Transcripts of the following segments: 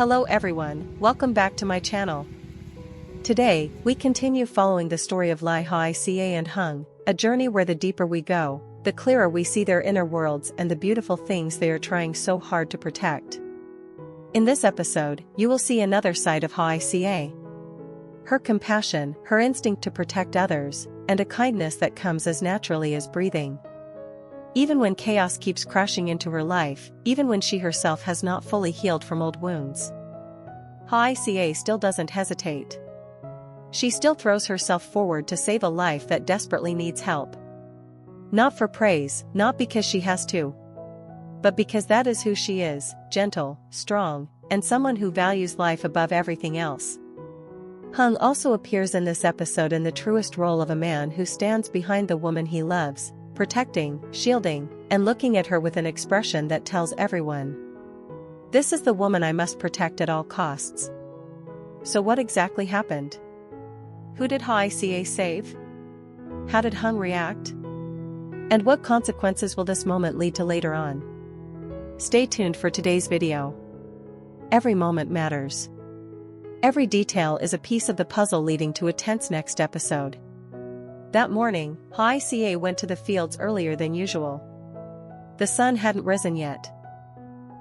Hello everyone, welcome back to my channel. Today, we continue following the story of LyTuDiep, a journey where the deeper we go, the clearer we see their inner worlds and the beautiful things they are trying so hard to protect. In this episode, you will see another side of LyTuDiep. Her compassion, her instinct to protect others, and a kindness that comes as naturally as breathing. Even when chaos keeps crashing into her life, even when she herself has not fully healed from old wounds, LyTuDiep still doesn't hesitate. She still throws herself forward to save a life that desperately needs help. Not for praise, not because she has to, but because that is who she is, gentle, strong, and someone who values life above everything else. Hung also appears in this episode in the truest role of a man who stands behind the woman he loves, protecting, shielding, and looking at her with an expression that tells everyone, "This is the woman I must protect at all costs." So what exactly happened? Who did LyTuDiep save? How did Hung react? And what consequences will this moment lead to later on? Stay tuned for today's video. Every moment matters. Every detail is a piece of the puzzle leading to a tense next episode. That morning, LyTuDiep went to the fields earlier than usual. The sun hadn't risen yet.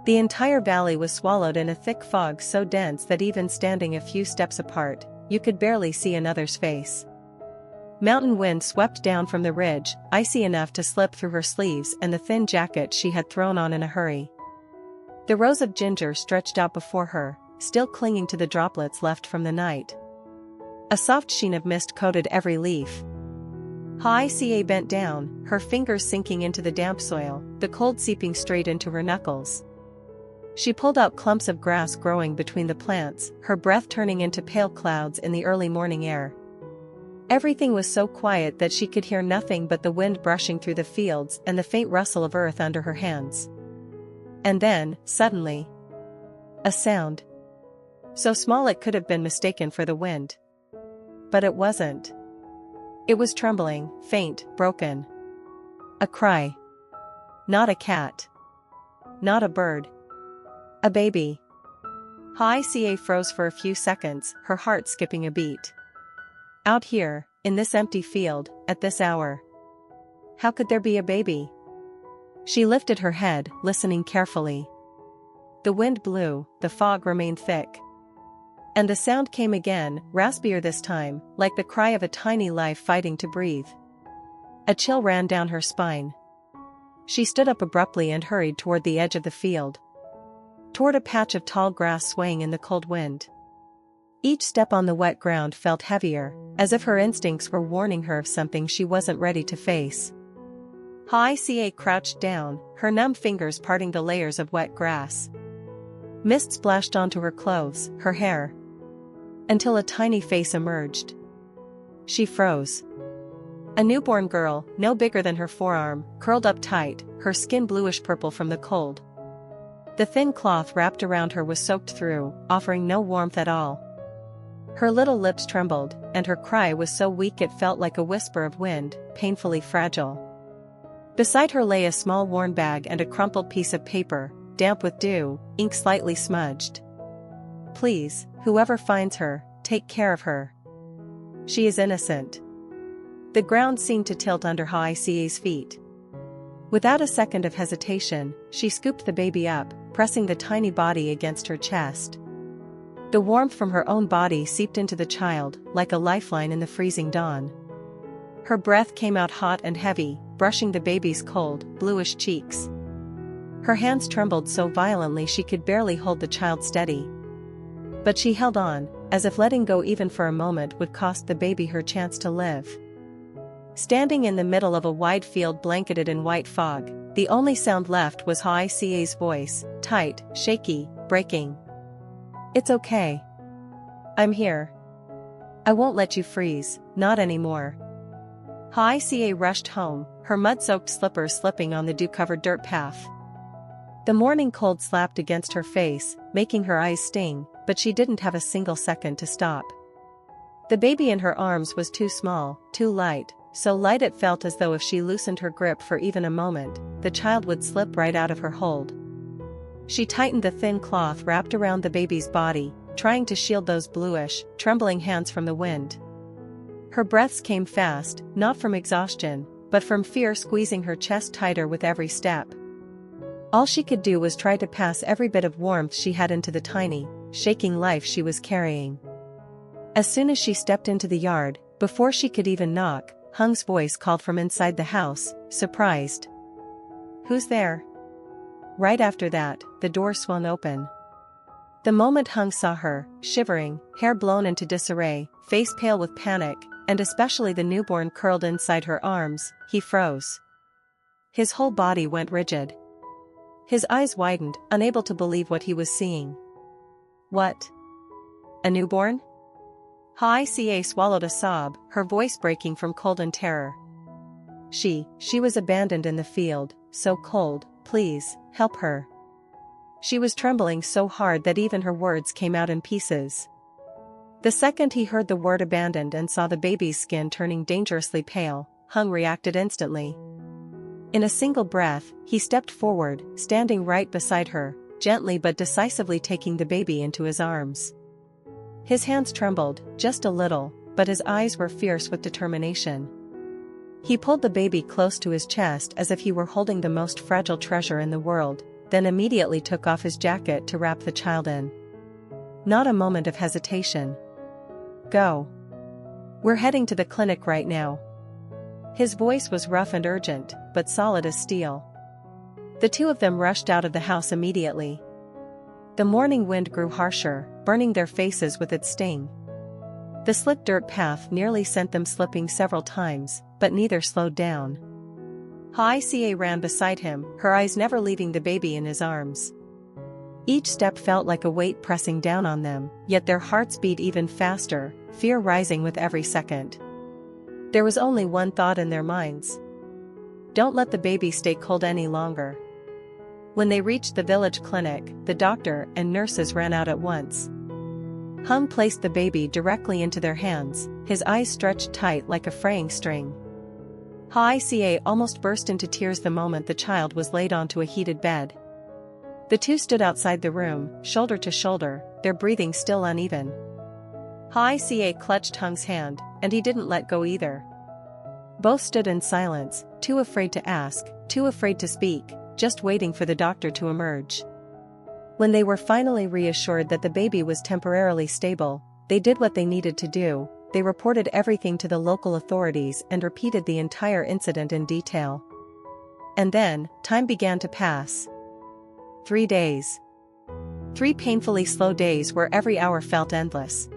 The entire valley was swallowed in a thick fog so dense that even standing a few steps apart, you could barely see another's face. Mountain wind swept down from the ridge, icy enough to slip through her sleeves and the thin jacket she had thrown on in a hurry. The rows of ginger stretched out before her, still clinging to the droplets left from the night. A soft sheen of mist coated every leaf. LyTuDiep bent down, her fingers sinking into the damp soil, the cold seeping straight into her knuckles. She pulled out clumps of grass growing between the plants, her breath turning into pale clouds in the early morning air. Everything was so quiet that she could hear nothing but the wind brushing through the fields and the faint rustle of earth under her hands. And then, suddenly, a sound. So small it could have been mistaken for the wind. But it wasn't. It was trembling, faint, broken. A cry. Not a cat. Not a bird. A baby. LyTuDiep froze for a few seconds, her heart skipping a beat. Out here, in this empty field, at this hour. How could there be a baby? She lifted her head, listening carefully. The wind blew, the fog remained thick. And the sound came again, raspier this time, like the cry of a tiny life fighting to breathe. A chill ran down her spine. She stood up abruptly and hurried toward the edge of the field. Toward a patch of tall grass swaying in the cold wind. Each step on the wet ground felt heavier, as if her instincts were warning her of something she wasn't ready to face. LyTuDiep crouched down, her numb fingers parting the layers of wet grass. Mist splashed onto her clothes, her hair. Until a tiny face emerged. She froze. A newborn girl, no bigger than her forearm, curled up tight, her skin bluish-purple from the cold. The thin cloth wrapped around her was soaked through, offering no warmth at all. Her little lips trembled, and her cry was so weak it felt like a whisper of wind, painfully fragile. Beside her lay a small worn bag and a crumpled piece of paper, damp with dew, ink slightly smudged. "Please, whoever finds her, take care of her. She is innocent." The ground seemed to tilt under LyTuDiep's feet. Without a second of hesitation, she scooped the baby up, pressing the tiny body against her chest. The warmth from her own body seeped into the child, like a lifeline in the freezing dawn. Her breath came out hot and heavy, brushing the baby's cold, bluish cheeks. Her hands trembled so violently she could barely hold the child steady. But she held on, as if letting go even for a moment would cost the baby her chance to live. Standing in the middle of a wide field blanketed in white fog, the only sound left was LyTuDiep's voice, tight, shaky, breaking. "It's okay. I'm here. I won't let you freeze, not anymore." LyTuDiep rushed home, her mud-soaked slippers slipping on the dew-covered dirt path. The morning cold slapped against her face, making her eyes sting, but she didn't have a single second to stop. The baby in her arms was too small, too light, so light it felt as though if she loosened her grip for even a moment, the child would slip right out of her hold. She tightened the thin cloth wrapped around the baby's body, trying to shield those bluish, trembling hands from the wind. Her breaths came fast, not from exhaustion, but from fear squeezing her chest tighter with every step. All she could do was try to pass every bit of warmth she had into the tiny, shaking life she was carrying. As soon as she stepped into the yard, before she could even knock, Hung's voice called from inside the house, surprised. "Who's there?" Right after that, the door swung open. The moment Hung saw her, shivering, hair blown into disarray, face pale with panic, and especially the newborn curled inside her arms, he froze. His whole body went rigid. His eyes widened, unable to believe what he was seeing. What? A newborn? Hoài swallowed a sob, her voice breaking from cold and terror. She was abandoned in the field, so cold, please, help her. She was trembling so hard that even her words came out in pieces. The second he heard the word abandoned and saw the baby's skin turning dangerously pale, Hung reacted instantly. In a single breath, he stepped forward, standing right beside her, gently but decisively taking the baby into his arms. His hands trembled, just a little, but his eyes were fierce with determination. He pulled the baby close to his chest as if he were holding the most fragile treasure in the world, then immediately took off his jacket to wrap the child in. Not a moment of hesitation. Go. We're heading to the clinic right now. His voice was rough and urgent, but solid as steel. The two of them rushed out of the house immediately. The morning wind grew harsher, burning their faces with its sting. The slick dirt path nearly sent them slipping several times, but neither slowed down. Hoài ran beside him, her eyes never leaving the baby in his arms. Each step felt like a weight pressing down on them, yet their hearts beat even faster, fear rising with every second. There was only one thought in their minds. Don't let the baby stay cold any longer. When they reached the village clinic, the doctor and nurses ran out at once. Hung placed the baby directly into their hands, his eyes stretched tight like a fraying string. Hoài almost burst into tears the moment the child was laid onto a heated bed. The two stood outside the room, shoulder to shoulder, their breathing still uneven. Hoài clutched Hung's hand, and he didn't let go either. Both stood in silence, too afraid to ask, too afraid to speak, just waiting for the doctor to emerge. When they were finally reassured that the baby was temporarily stable, they did what they needed to do. They reported everything to the local authorities and repeated the entire incident in detail. And then, time began to pass. 3 days. 3 painfully slow days where every hour felt endless.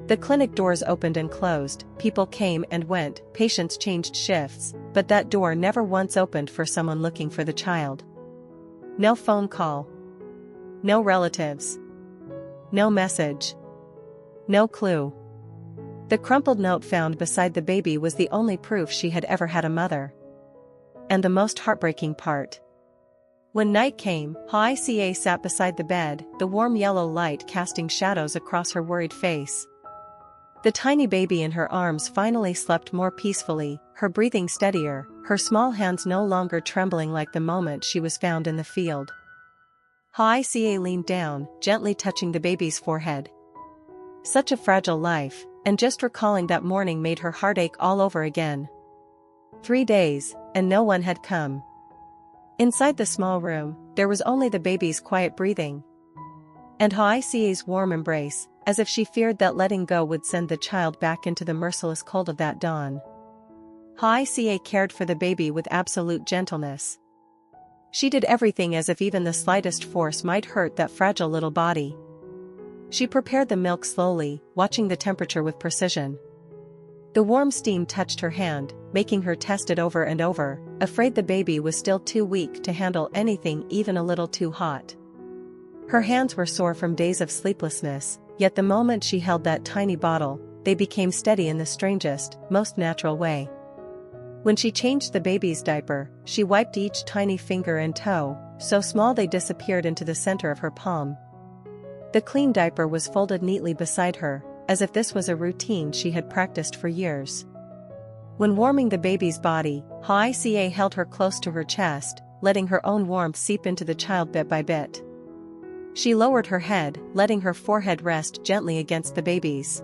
The clinic doors opened and closed, people came and went, patients changed shifts, but that door never once opened for someone looking for the child. No phone call. No relatives. No message. No clue. The crumpled note found beside the baby was the only proof she had ever had a mother. And the most heartbreaking part. When night came, Hoài sat beside the bed, the warm yellow light casting shadows across her worried face. The tiny baby in her arms finally slept more peacefully, her breathing steadier, her small hands no longer trembling like the moment she was found in the field. Hoài leaned down, gently touching the baby's forehead. Such a fragile life, and just recalling that morning made her heart ache all over again. 3 days, and no one had come. Inside the small room, there was only the baby's quiet breathing. And Hoài warm embrace, as if she feared that letting go would send the child back into the merciless cold of that dawn. Hoài cared for the baby with absolute gentleness. She did everything as if even the slightest force might hurt that fragile little body. She prepared the milk slowly, watching the temperature with precision. The warm steam touched her hand, making her test it over and over, afraid the baby was still too weak to handle anything even a little too hot. Her hands were sore from days of sleeplessness, yet the moment she held that tiny bottle, they became steady in the strangest, most natural way. When she changed the baby's diaper, she wiped each tiny finger and toe, so small they disappeared into the center of her palm. The clean diaper was folded neatly beside her, as if this was a routine she had practiced for years. When warming the baby's body, Hoài held her close to her chest, letting her own warmth seep into the child bit by bit. She lowered her head, letting her forehead rest gently against the baby's.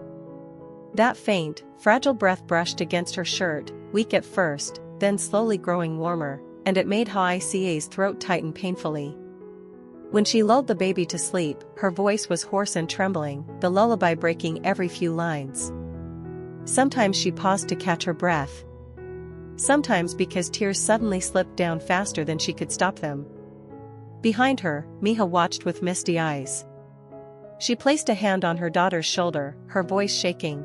That faint, fragile breath brushed against her shirt, weak at first, then slowly growing warmer, and it made Hoài Ca's throat tighten painfully. When she lulled the baby to sleep, her voice was hoarse and trembling, the lullaby breaking every few lines. Sometimes she paused to catch her breath. Sometimes because tears suddenly slipped down faster than she could stop them. Behind her, Miha watched with misty eyes. She placed a hand on her daughter's shoulder, her voice shaking.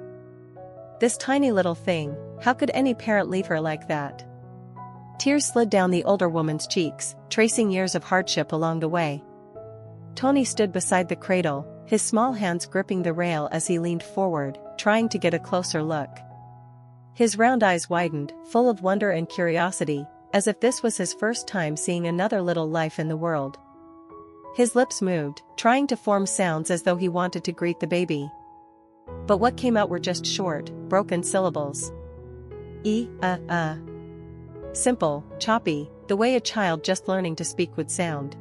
This tiny little thing, how could any parent leave her like that? Tears slid down the older woman's cheeks, tracing years of hardship along the way. Tony stood beside the cradle, his small hands gripping the rail as he leaned forward, trying to get a closer look. His round eyes widened, full of wonder and curiosity, as if this was his first time seeing another little life in the world. His lips moved, trying to form sounds as though he wanted to greet the baby. But what came out were just short, broken syllables. Simple, choppy, the way a child just learning to speak would sound.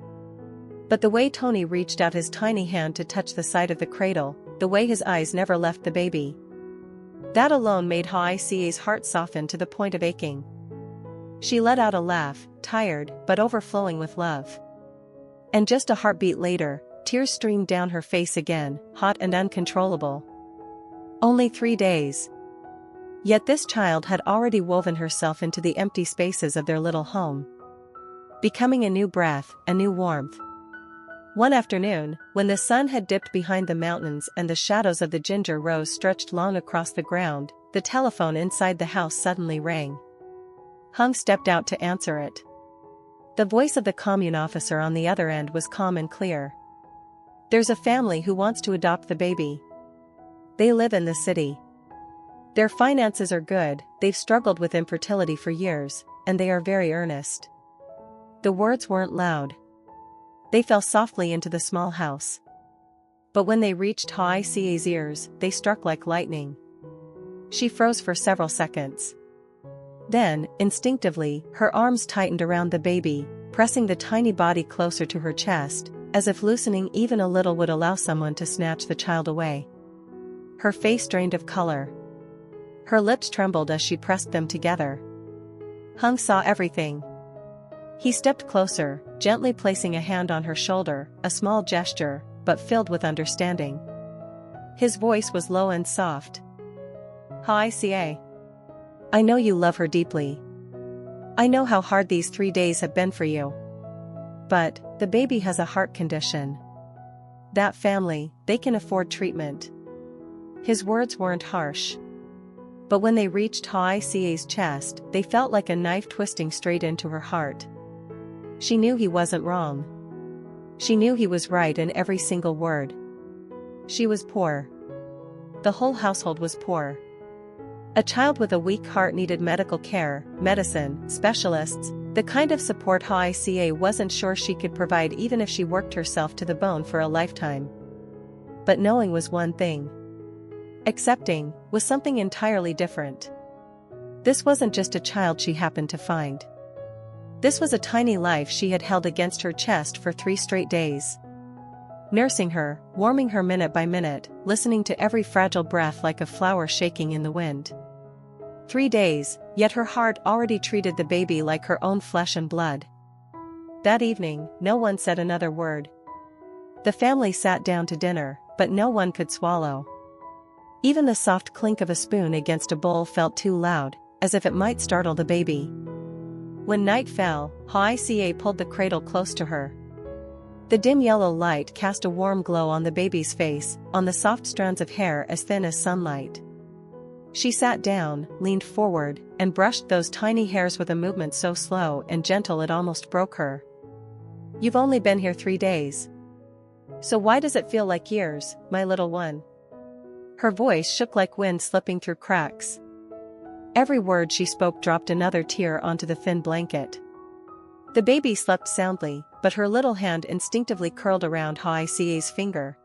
But the way Tony reached out his tiny hand to touch the side of the cradle, the way his eyes never left the baby. That alone made Hoài Ca's heart soften to the point of aching. She let out a laugh, tired but overflowing with love. And just a heartbeat later, tears streamed down her face again, hot and uncontrollable. Only 3 days. Yet this child had already woven herself into the empty spaces of their little home. Becoming a new breath, a new warmth. One afternoon, when the sun had dipped behind the mountains and the shadows of the ginger rose stretched long across the ground, the telephone inside the house suddenly rang. Hung stepped out to answer it. The voice of the commune officer on the other end was calm and clear. There's a family who wants to adopt the baby. They live in the city. Their finances are good, they've struggled with infertility for years, and they are very earnest. The words weren't loud. They fell softly into the small house. But when they reached Hoài Ca's ears, they struck like lightning. She froze for several seconds. Then, instinctively, her arms tightened around the baby, pressing the tiny body closer to her chest, as if loosening even a little would allow someone to snatch the child away. Her face drained of color. Her lips trembled as she pressed them together. Hung saw everything. He stepped closer, gently placing a hand on her shoulder, a small gesture, but filled with understanding. His voice was low and soft. Hoài Ca. I know you love her deeply. I know how hard these 3 days have been for you. But, the baby has a heart condition. That family, they can afford treatment. His words weren't harsh. But when they reached Hoài Ca's chest, they felt like a knife twisting straight into her heart. She knew he wasn't wrong. She knew he was right in every single word. She was poor. The whole household was poor. A child with a weak heart needed medical care, medicine, specialists, the kind of support Hoài Ca wasn't sure she could provide even if she worked herself to the bone for a lifetime. But knowing was one thing. Accepting was something entirely different. This wasn't just a child she happened to find. This was a tiny life she had held against her chest for 3 straight days. Nursing her, warming her minute by minute, listening to every fragile breath like a flower shaking in the wind. 3 days, yet her heart already treated the baby like her own flesh and blood. That evening, no one said another word. The family sat down to dinner, but no one could swallow. Even the soft clink of a spoon against a bowl felt too loud, as if it might startle the baby. When night fell, Hoài Ca pulled the cradle close to her. The dim yellow light cast a warm glow on the baby's face, on the soft strands of hair as thin as sunlight. She sat down, leaned forward, and brushed those tiny hairs with a movement so slow and gentle it almost broke her. You've only been here 3 days. So why does it feel like years, my little one? Her voice shook like wind slipping through cracks. Every word she spoke dropped another tear onto the thin blanket. The baby slept soundly, but her little hand instinctively curled around Hoài Ca's finger,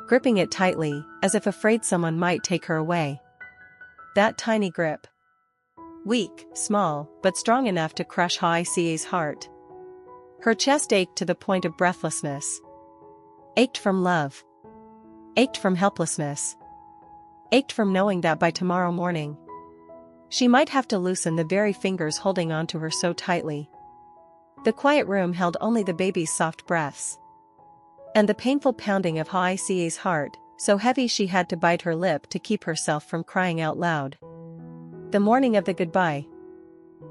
gripping it tightly, as if afraid someone might take her away. That tiny grip. Weak, small, but strong enough to crush Hoài Ca's heart. Her chest ached to the point of breathlessness. Ached from love. Ached from helplessness. Ached from knowing that by tomorrow morning, she might have to loosen the very fingers holding onto her so tightly. The quiet room held only the baby's soft breaths. And the painful pounding of Hoài Ca's heart, so heavy she had to bite her lip to keep herself from crying out loud. The morning of the goodbye.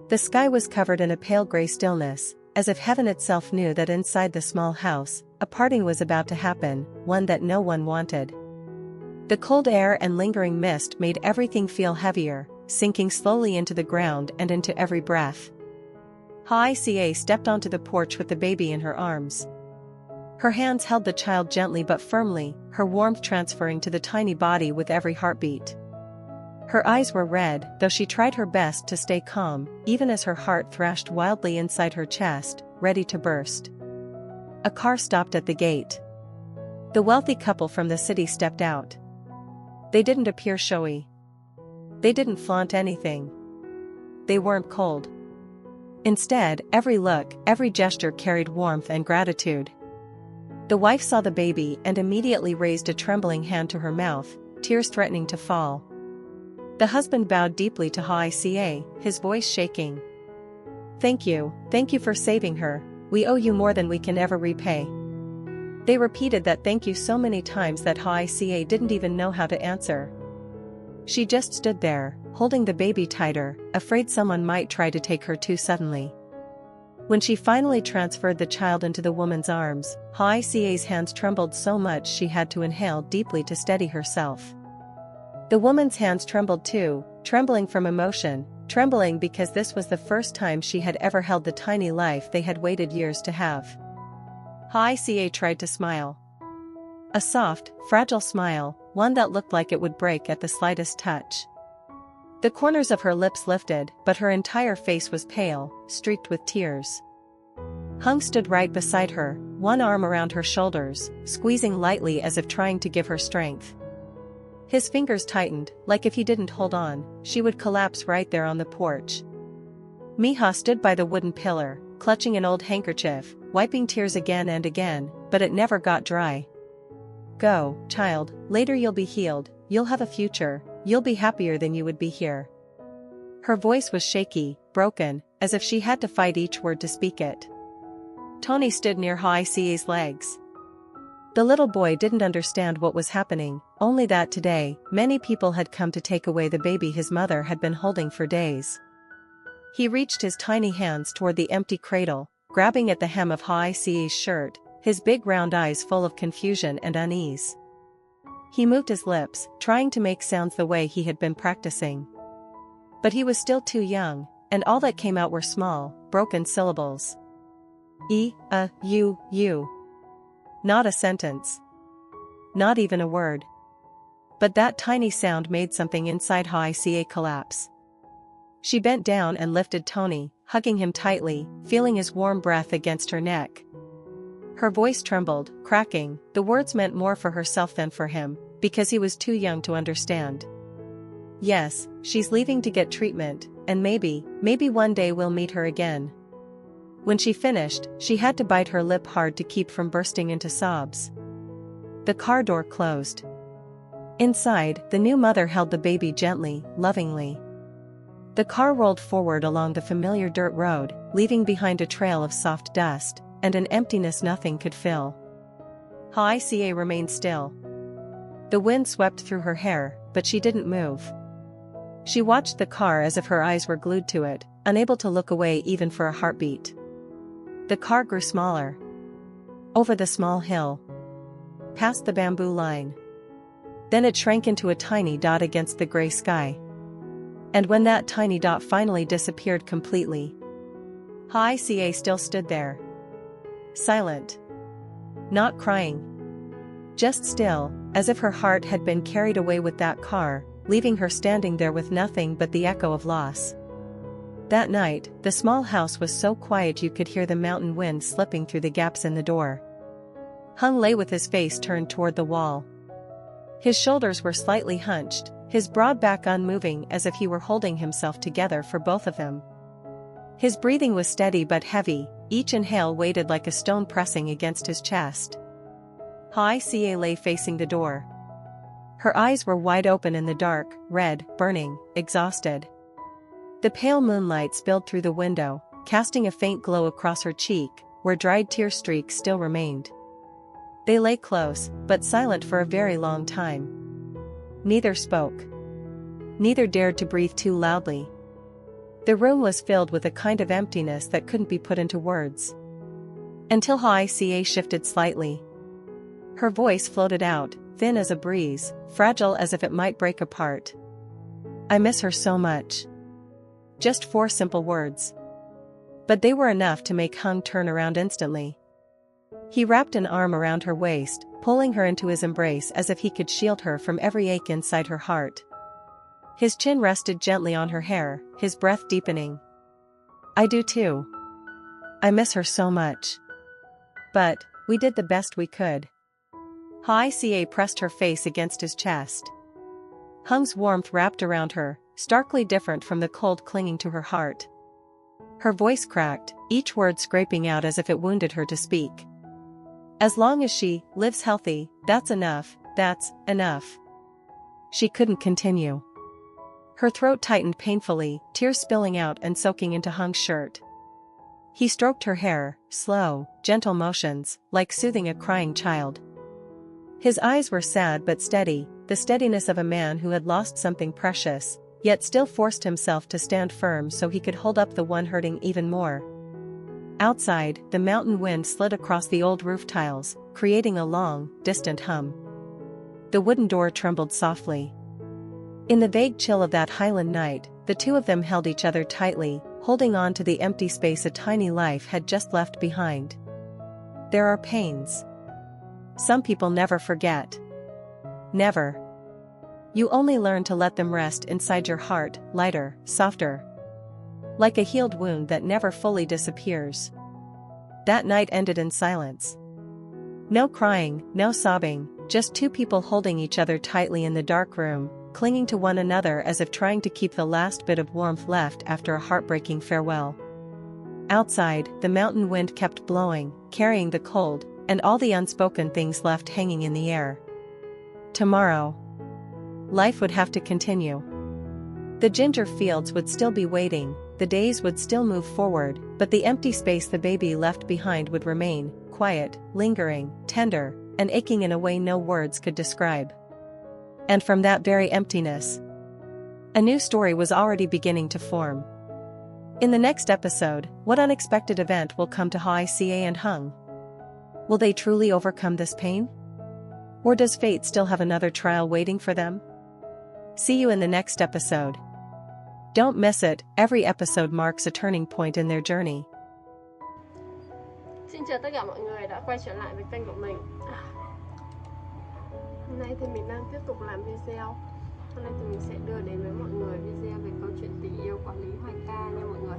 The sky was covered in a pale gray stillness, as if heaven itself knew that inside the small house, a parting was about to happen, one that no one wanted. The cold air and lingering mist made everything feel heavier, sinking slowly into the ground and into every breath. Hoài Ca stepped onto the porch with the baby in her arms. Her hands held the child gently but firmly, her warmth transferring to the tiny body with every heartbeat. Her eyes were red, though she tried her best to stay calm, even as her heart thrashed wildly inside her chest, ready to burst. A car stopped at the gate. The wealthy couple from the city stepped out. They didn't appear showy. They didn't flaunt anything. They weren't cold. Instead, every look, every gesture carried warmth and gratitude. The wife saw the baby and immediately raised a trembling hand to her mouth, tears threatening to fall. The husband bowed deeply to Hoài Ca, his voice shaking. Thank you for saving her, we owe you more than we can ever repay." They repeated that thank you so many times that Hoài Ca didn't even know how to answer. She just stood there, holding the baby tighter, afraid someone might try to take her too suddenly. When she finally transferred the child into the woman's arms, Hoài Ca's hands trembled so much she had to inhale deeply to steady herself. The woman's hands trembled too, trembling from emotion, trembling because this was the first time she had ever held the tiny life they had waited years to have. Hoài Ca tried to smile. A soft, fragile smile, one that looked like it would break at the slightest touch. The corners of her lips lifted, but her entire face was pale, streaked with tears. Hung stood right beside her, one arm around her shoulders, squeezing lightly as if trying to give her strength. His fingers tightened, like if he didn't hold on, she would collapse right there on the porch. Miha stood by the wooden pillar, clutching an old handkerchief, wiping tears again and again, but it never got dry. "Go, child, later you'll be healed, you'll have a future, you'll be happier than you would be here." Her voice was shaky, broken, as if she had to fight each word to speak it. Tony stood near Hoài Ca's legs. The little boy didn't understand what was happening, only that today, many people had come to take away the baby his mother had been holding for days. He reached his tiny hands toward the empty cradle, grabbing at the hem of Hoài Ca's shirt, his big round eyes full of confusion and unease. He moved his lips, trying to make sounds the way he had been practicing. But he was still too young, and all that came out were small, broken syllables. You. Not a sentence. Not even a word. But that tiny sound made something inside Hoài Ca collapse. She bent down and lifted Tony, hugging him tightly, feeling his warm breath against her neck. Her voice trembled, cracking, the words meant more for herself than for him, because he was too young to understand. "Yes, she's leaving to get treatment, and maybe one day we'll meet her again." When she finished, she had to bite her lip hard to keep from bursting into sobs. The car door closed. Inside, the new mother held the baby gently, lovingly. The car rolled forward along the familiar dirt road, leaving behind a trail of soft dust, and an emptiness nothing could fill. Hoài Ca remained still. The wind swept through her hair, but she didn't move. She watched the car as if her eyes were glued to it, unable to look away even for a heartbeat. The car grew smaller. Over the small hill. Past the bamboo line. Then it shrank into a tiny dot against the gray sky. And when that tiny dot finally disappeared completely, Hoài Ca still stood there. Silent. Not crying. Just still, as if her heart had been carried away with that car, leaving her standing there with nothing but the echo of loss. That night, the small house was so quiet you could hear the mountain wind slipping through the gaps in the door. Hung lay with his face turned toward the wall. His shoulders were slightly hunched, his broad back unmoving as if he were holding himself together for both of them. His breathing was steady but heavy, Each inhale weighted like a stone pressing against his chest. Hoài Ca lay facing the door. Her eyes were wide open in the dark, red, burning, exhausted. The pale moonlight spilled through the window, casting a faint glow across her cheek, where dried tear streaks still remained. They lay close, but silent for a very long time. Neither spoke. Neither dared to breathe too loudly. The room was filled with a kind of emptiness that couldn't be put into words. Until Hoài Ca shifted slightly. Her voice floated out, thin as a breeze, fragile as if it might break apart. "I miss her so much." Just 4 simple words. But they were enough to make Hung turn around instantly. He wrapped an arm around her waist, pulling her into his embrace as if he could shield her from every ache inside her heart. His chin rested gently on her hair, his breath deepening. "I do too. I miss her so much. But we did the best we could." Hoài Ca pressed her face against his chest. Hung's warmth wrapped around her, starkly different from the cold clinging to her heart. Her voice cracked, each word scraping out as if it wounded her to speak. "As long as she lives healthy, that's enough, that's enough." She couldn't continue. Her throat tightened painfully, tears spilling out and soaking into Hung's shirt. He stroked her hair, slow, gentle motions, like soothing a crying child. His eyes were sad but steady, the steadiness of a man who had lost something precious, yet still forced himself to stand firm so he could hold up the one hurting even more. Outside, the mountain wind slid across the old roof tiles, creating a long, distant hum. The wooden door trembled softly. In the vague chill of that highland night, the two of them held each other tightly, holding on to the empty space a tiny life had just left behind. There are pains some people never forget. Never. You only learn to let them rest inside your heart, lighter, softer. Like a healed wound that never fully disappears. That night ended in silence. No crying, no sobbing, just 2 people holding each other tightly in the dark room, clinging to one another as if trying to keep the last bit of warmth left after a heartbreaking farewell. Outside, the mountain wind kept blowing, carrying the cold, and all the unspoken things left hanging in the air. Tomorrow, life would have to continue. The ginger fields would still be waiting, the days would still move forward, but the empty space the baby left behind would remain, quiet, lingering, tender, and aching in a way no words could describe. And from that very emptiness, a new story was already beginning to form. In the next episode, what unexpected event will come to Hoài Ca and Hung? Will they truly overcome this pain? Or does fate still have another trial waiting for them? See you in the next episode. Don't miss it, every episode marks a turning point in their journey. Xin chào tất cả mọi người đã quay trở lại với kênh của mình. Hôm nay thì mình đang tiếp tục làm video. Hôm nay thì mình sẽ đưa đến với mọi người video về câu chuyện tình yêu quản lý Hoài Ca nha mọi người.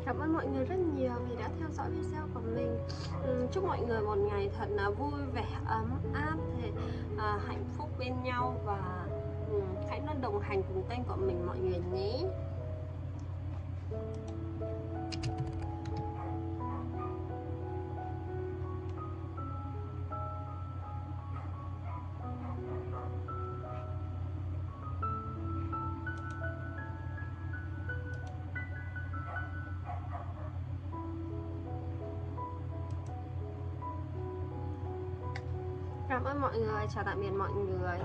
Cảm ơn mọi người rất nhiều vì đã theo dõi video của mình. Chúc mọi người một ngày thật là vui vẻ, ấm áp, hạnh phúc bên nhau và hãy luôn đồng hành cùng kênh của mình mọi người nhé. Cảm ơn mọi người, chào tạm biệt mọi người.